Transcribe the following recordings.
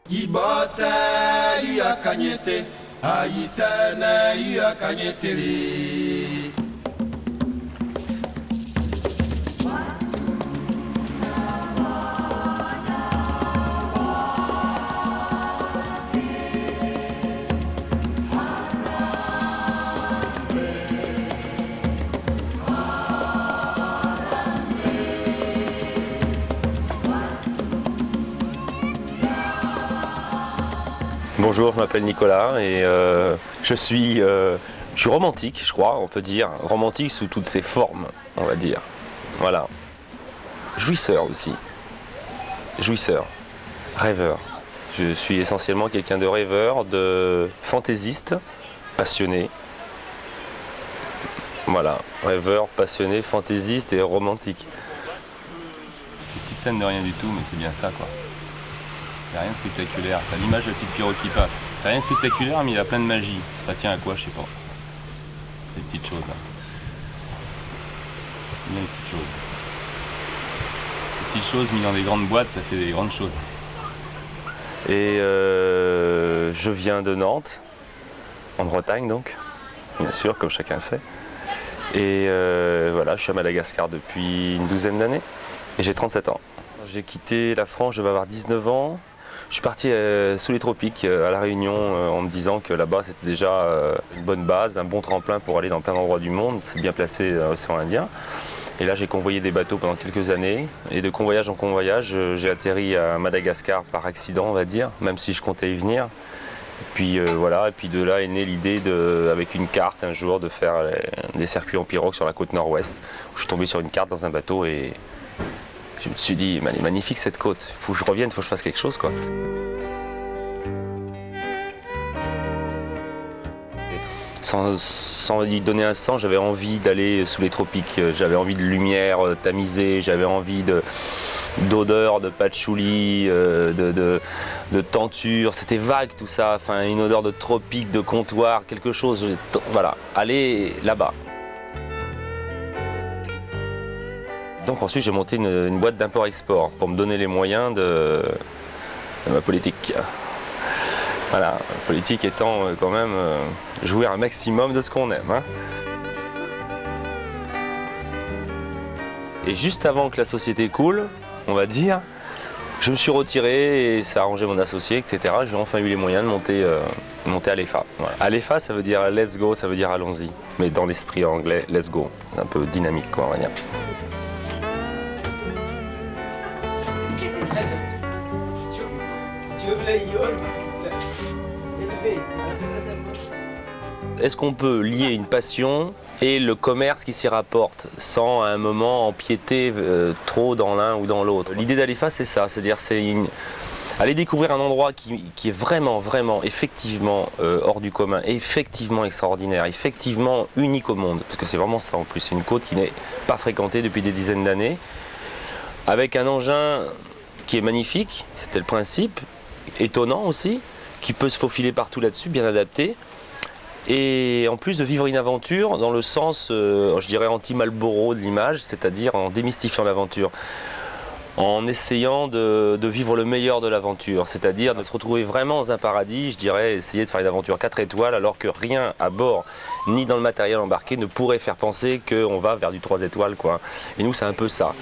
Ibose yakanyete ayisene yakanyeteli. Bonjour, je m'appelle Nicolas et je suis romantique, je crois, on peut dire. Romantique sous toutes ses formes, on va dire. Voilà. Jouisseur aussi. Jouisseur. Rêveur. Je suis essentiellement quelqu'un de rêveur, de fantaisiste, passionné. Voilà. Rêveur, passionné, fantaisiste et romantique. Une petite scène de rien du tout, mais c'est bien ça, quoi. Il n'y a rien de spectaculaire, c'est l'image de la petite pirogue qui passe. C'est rien de spectaculaire, mais il a plein de magie. Ça tient à quoi, je sais pas. Des petites choses là. Il y a des petites choses. Des petites choses mises dans des grandes boîtes, ça fait des grandes choses. Et je viens de Nantes, en Bretagne donc, bien sûr, comme chacun sait. Et voilà, je suis à Madagascar depuis une douzaine d'années et j'ai 37 ans. J'ai quitté la France, je vais avoir 19 ans. Je suis parti sous les tropiques à La Réunion en me disant que là-bas c'était déjà une bonne base, un bon tremplin pour aller dans plein d'endroits du monde. C'est bien placé dans l'océan Indien. Et là j'ai convoyé des bateaux pendant quelques années. Et de convoyage en convoyage, j'ai atterri à Madagascar par accident, on va dire, même si je comptais y venir. Et puis voilà, et puis de là est née l'idée avec une carte un jour de faire des circuits en pirogue sur la côte nord-ouest. Je suis tombé sur une carte dans un bateau et je me suis dit, elle est magnifique cette côte, il faut que je revienne, il faut que je fasse quelque chose, quoi. Sans y donner un sens, j'avais envie d'aller sous les tropiques, j'avais envie de lumière tamisée, j'avais envie d'odeur, de patchouli, de tenture, c'était vague tout ça, enfin une odeur de tropique, de comptoir, quelque chose, voilà, aller là-bas. Donc ensuite j'ai monté une boîte d'import-export pour me donner les moyens de ma politique. Voilà, la politique étant quand même jouir un maximum de ce qu'on aime. Hein. Et juste avant que la société coule, on va dire, je me suis retiré et ça a arrangé mon associé, etc. J'ai enfin eu les moyens de monter à l'EFA. Voilà. À l'EFA, ça veut dire let's go, ça veut dire allons-y. Mais dans l'esprit anglais, let's go. Un peu dynamique, quoi, on va dire. Est-ce qu'on peut lier une passion et le commerce qui s'y rapporte sans à un moment empiéter trop dans l'un ou dans l'autre? L'idée d'Alefa, c'est ça, c'est-à-dire aller découvrir un endroit qui est vraiment, effectivement hors du commun, effectivement extraordinaire, effectivement unique au monde, parce que c'est vraiment ça en plus, c'est une côte qui n'est pas fréquentée depuis des dizaines d'années, avec un engin qui est magnifique, c'était le principe, étonnant aussi, qui peut se faufiler partout là-dessus, bien adapté, et en plus de vivre une aventure dans le sens, je dirais, anti-Marlboro de l'image, c'est-à-dire en démystifiant l'aventure, en essayant de vivre le meilleur de l'aventure, c'est-à-dire de se retrouver vraiment dans un paradis, je dirais, essayer de faire une aventure 4 étoiles, alors que rien à bord, ni dans le matériel embarqué, ne pourrait faire penser qu'on va vers du 3 étoiles, quoi. Et nous, c'est un peu ça.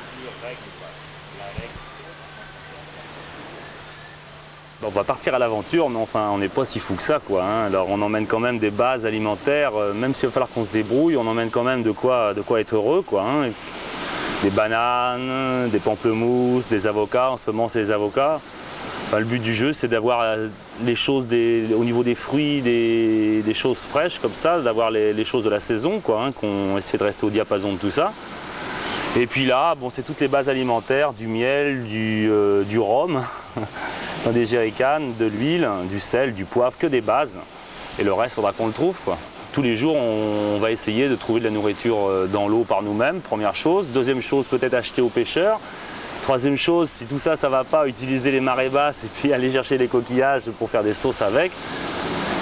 On va partir à l'aventure, mais enfin, on n'est pas si fou que ça, quoi. Hein. Alors, on emmène quand même des bases alimentaires, même s'il va falloir qu'on se débrouille, on emmène quand même de quoi être heureux, quoi. Hein. Des bananes, des pamplemousses, des avocats. En ce moment, c'est les avocats. Enfin, le but du jeu, c'est d'avoir les choses au niveau des fruits, des choses fraîches comme ça, d'avoir les choses de la saison, quoi. Hein, qu'on essaie de rester au diapason de tout ça. Et puis là, bon, c'est toutes les bases alimentaires, du miel, du rhum, dans des jerrycans, de l'huile, du sel, du poivre, que des bases. Et le reste, il faudra qu'on le trouve, quoi. Tous les jours, on va essayer de trouver de la nourriture dans l'eau par nous-mêmes, première chose. Deuxième chose, peut-être acheter aux pêcheurs. Troisième chose, si tout ça, ça va pas, utiliser les marées basses et puis aller chercher les coquillages pour faire des sauces avec.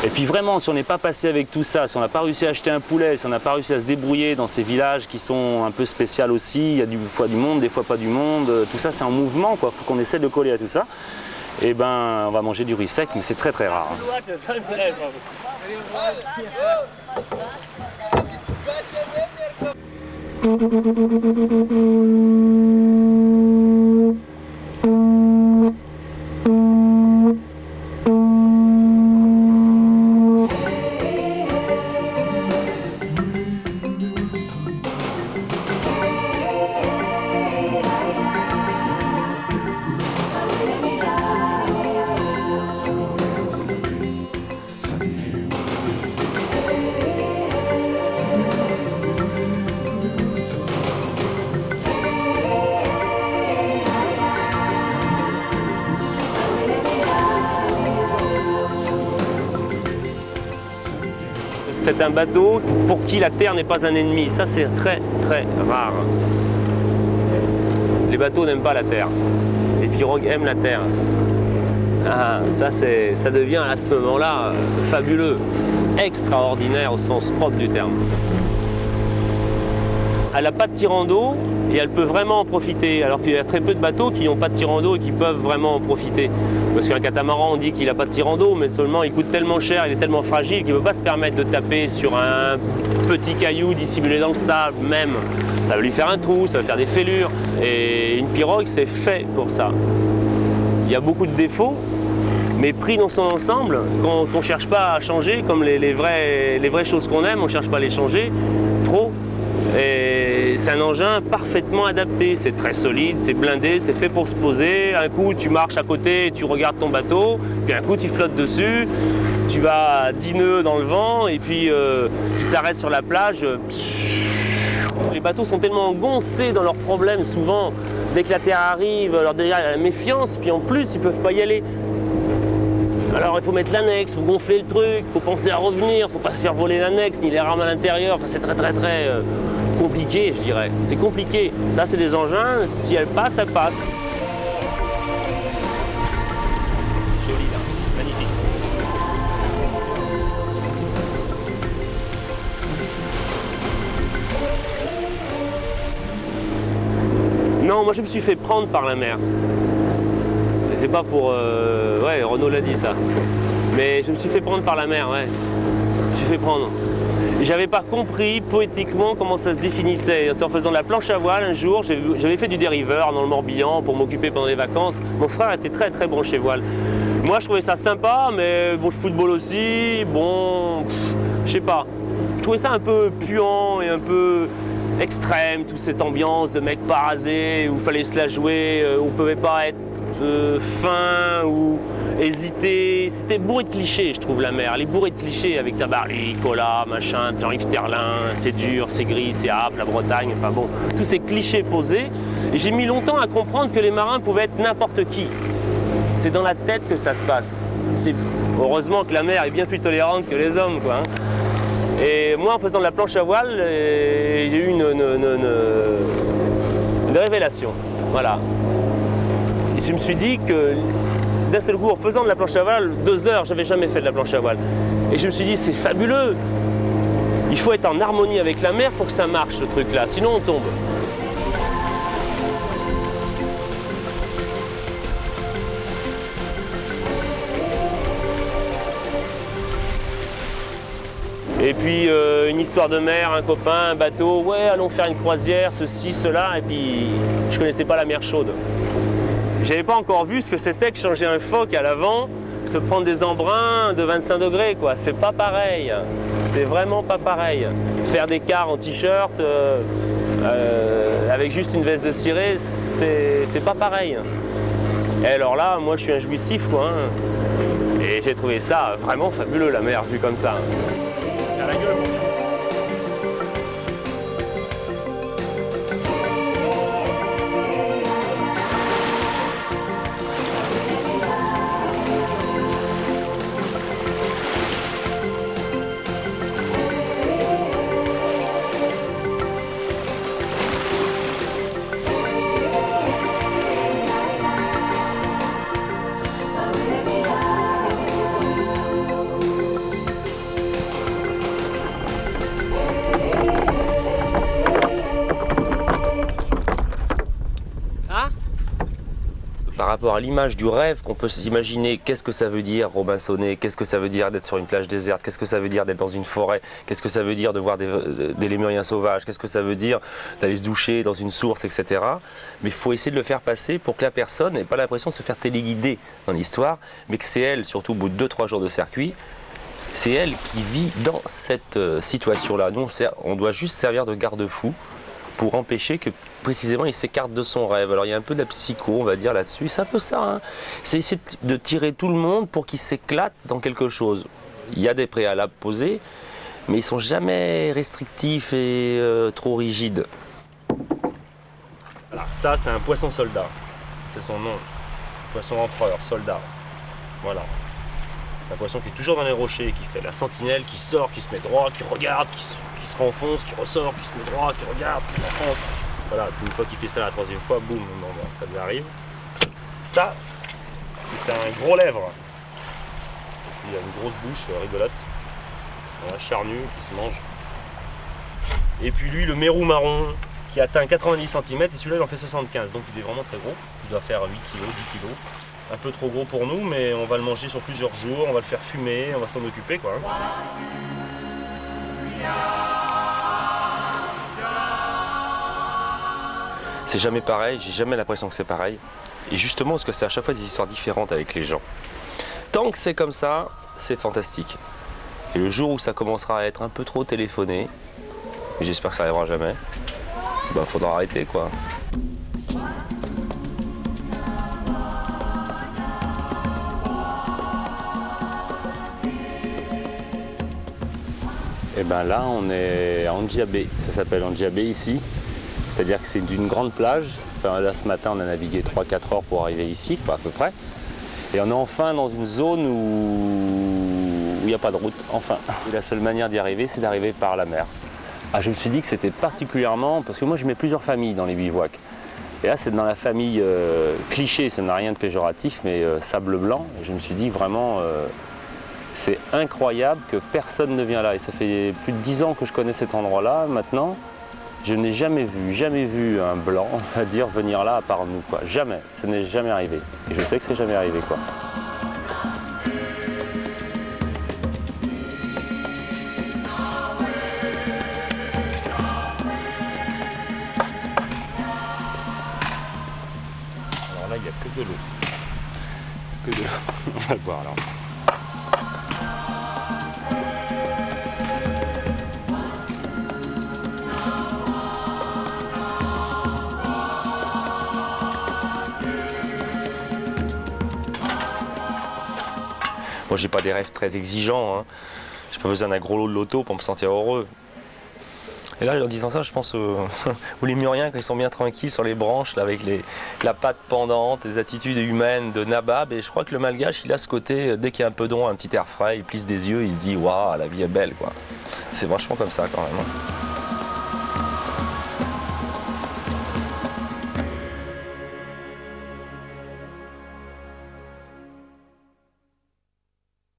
Et puis vraiment, si on n'est pas passé avec tout ça, si on n'a pas réussi à acheter un poulet, si on n'a pas réussi à se débrouiller dans ces villages qui sont un peu spéciaux aussi, il y a des fois du monde, des fois pas du monde, tout ça c'est en mouvement, quoi. Faut qu'on essaie de coller à tout ça. et ben on va manger du riz sec, mais c'est très très rare. C'est un bateau pour qui la terre n'est pas un ennemi. Ça, c'est très très rare. Les bateaux n'aiment pas la terre. Les pirogues aiment la terre. Ah, ça devient à ce moment-là fabuleux, extraordinaire au sens propre du terme. Elle n'a pas de tirant d'eau et elle peut vraiment en profiter, alors qu'il y a très peu de bateaux qui n'ont pas de tirant d'eau et qui peuvent vraiment en profiter. Parce qu'un catamaran, on dit qu'il n'a pas de tirant d'eau, mais seulement il coûte tellement cher, il est tellement fragile qu'il ne peut pas se permettre de taper sur un petit caillou dissimulé dans le sable même. Ça va lui faire un trou, ça va faire des fêlures. Et une pirogue, c'est fait pour ça. Il y a beaucoup de défauts, mais pris dans son ensemble, quand on ne cherche pas à changer, comme les vraies choses qu'on aime, on ne cherche pas à les changer trop. Et c'est un engin parfaitement adapté, c'est très solide, c'est blindé, c'est fait pour se poser. Un coup tu marches à côté, tu regardes ton bateau, puis un coup tu flottes dessus, tu vas à 10 nœuds dans le vent et puis tu t'arrêtes sur la plage. Les bateaux sont tellement engoncés dans leurs problèmes souvent, dès que la terre arrive, alors déjà il y a la méfiance, puis en plus ils ne peuvent pas y aller. Alors il faut mettre l'annexe, il faut gonfler le truc, il faut penser à revenir, il ne faut pas se faire voler l'annexe, ni les rames à l'intérieur, enfin, c'est très compliqué, je dirais. C'est compliqué. Ça, c'est des engins, si elles passent, elles passent. Joli là, magnifique. Non, moi je me suis fait prendre par la mer. C'est pas pour... ouais, Renaud l'a dit ça. Mais je me suis fait prendre par la mer, ouais. Je me suis fait prendre. J'avais pas compris poétiquement comment ça se définissait. C'est en faisant de la planche à voile un jour, j'avais fait du dériveur dans le Morbihan pour m'occuper pendant les vacances. Mon frère était très branché voile. Moi je trouvais ça sympa, mais bon, le football aussi, bon, je sais pas. Je trouvais ça un peu puant et un peu extrême, toute cette ambiance de mecs pas rasés, où il fallait se la jouer, où on pouvait pas être fin ou hésiter. C'était bourré de clichés, je trouve, la mer. Elle est bourrée de clichés avec Tabarly, Cola, machin, Jean-Yves Terlin, c'est dur, c'est gris, c'est âpre, la Bretagne, enfin bon, tous ces clichés posés. Et j'ai mis longtemps à comprendre que les marins pouvaient être n'importe qui. C'est dans la tête que ça se passe. Heureusement que la mer est bien plus tolérante que les hommes, quoi. Et moi, en faisant de la planche à voile, j'ai eu une révélation. Voilà. Et je me suis dit que d'un seul coup, en faisant de la planche à voile, 2 heures, j'avais jamais fait de la planche à voile. Et je me suis dit, c'est fabuleux. Il faut être en harmonie avec la mer pour que ça marche, ce truc-là. Sinon, on tombe. Et puis, une histoire de mer, un copain, un bateau. Ouais, allons faire une croisière, ceci, cela. Et puis, je connaissais pas la mer chaude. J'avais pas encore vu ce que c'était que changer un phoque à l'avant, se prendre des embruns de 25 degrés, quoi. C'est pas pareil. C'est vraiment pas pareil. Faire des quarts en t-shirt avec juste une veste de ciré, c'est pas pareil. Et alors là, moi je suis un jouissif, quoi. Hein. Et j'ai trouvé ça vraiment fabuleux, la mer vue comme ça. T'as la gueule, mon Dieu. rapport à l'image du rêve qu'on peut s'imaginer, qu'est-ce que ça veut dire Robinsonner, qu'est-ce que ça veut dire d'être sur une plage déserte, qu'est-ce que ça veut dire d'être dans une forêt, qu'est-ce que ça veut dire de voir des lémuriens sauvages, qu'est-ce que ça veut dire d'aller se doucher dans une source, etc. Mais il faut essayer de le faire passer pour que la personne n'ait pas l'impression de se faire téléguider dans l'histoire, mais que c'est elle, surtout au bout de 2-3 jours de circuit, c'est elle qui vit dans cette situation-là. Nous, on doit juste servir de garde-fou pour empêcher que précisément il s'écarte de son rêve. Alors il y a un peu de la psycho, on va dire, là-dessus. C'est un peu ça, hein. C'est essayer de tirer tout le monde pour qu'il s'éclate dans quelque chose. Il y a des préalables posés, mais ils sont jamais restrictifs et trop rigides. Voilà, ça c'est un poisson soldat. C'est son nom. Poisson empereur, soldat. Voilà. C'est un poisson qui est toujours dans les rochers, qui fait la sentinelle, qui sort, qui se met droit, qui regarde, qui se renfonce, qui ressort, qui se met droit, qui regarde, qui se renfonce. Voilà, puis une fois qu'il fait ça la troisième fois, boum, ça lui arrive. Ça, c'est un gros lèvre. Il a une grosse bouche rigolote, voilà, charnue, qui se mange. Et puis lui, le mérou marron, qui atteint 90 cm, et celui-là, il en fait 75, donc il est vraiment très gros. Il doit faire 8 kg, 10 kg. Un peu trop gros pour nous, mais on va le manger sur plusieurs jours, on va le faire fumer, on va s'en occuper, quoi. C'est jamais pareil, j'ai jamais l'impression que c'est pareil. Et justement, parce que c'est à chaque fois des histoires différentes avec les gens. Tant que c'est comme ça, c'est fantastique. Et le jour où ça commencera à être un peu trop téléphoné, et j'espère que ça arrivera jamais, bah faudra arrêter, quoi. Et bien là, on est à Andjabé, ça s'appelle Andjabé ici. C'est-à-dire que c'est d'une grande plage. Enfin, là, ce matin, on a navigué 3-4 heures pour arriver ici, quoi, à peu près. Et on est enfin dans une zone où il n'y a pas de route, enfin. Et la seule manière d'y arriver, c'est d'arriver par la mer. Ah, je me suis dit que c'était particulièrement... Parce que moi, je mets plusieurs familles dans les bivouacs. Et là, c'est dans la famille cliché, ça n'a rien de péjoratif, mais sable blanc. Et je me suis dit vraiment... c'est incroyable que personne ne vient là. Et ça fait plus de 10 ans que je connais cet endroit-là. Maintenant, je n'ai jamais vu un blanc, on va dire, venir là à part nous, quoi. Jamais. Ça n'est jamais arrivé. Et je sais que c'est jamais arrivé, quoi. Alors là, il n'y a que de l'eau. Que de l'eau. On va le boire alors. Moi, j'ai pas des rêves très exigeants, hein. J'ai pas besoin d'un gros lot de loto pour me sentir heureux. Et là, en disant ça, je pense aux lémuriens quand ils sont bien tranquilles sur les branches, là, avec la patte pendante, les attitudes humaines de Nabab. Et je crois que le malgache, il a ce côté, dès qu'il y a un peu d'eau, un petit air frais, il plisse des yeux, il se dit « Waouh, la vie est belle, quoi ». C'est vachement comme ça, quand même, hein.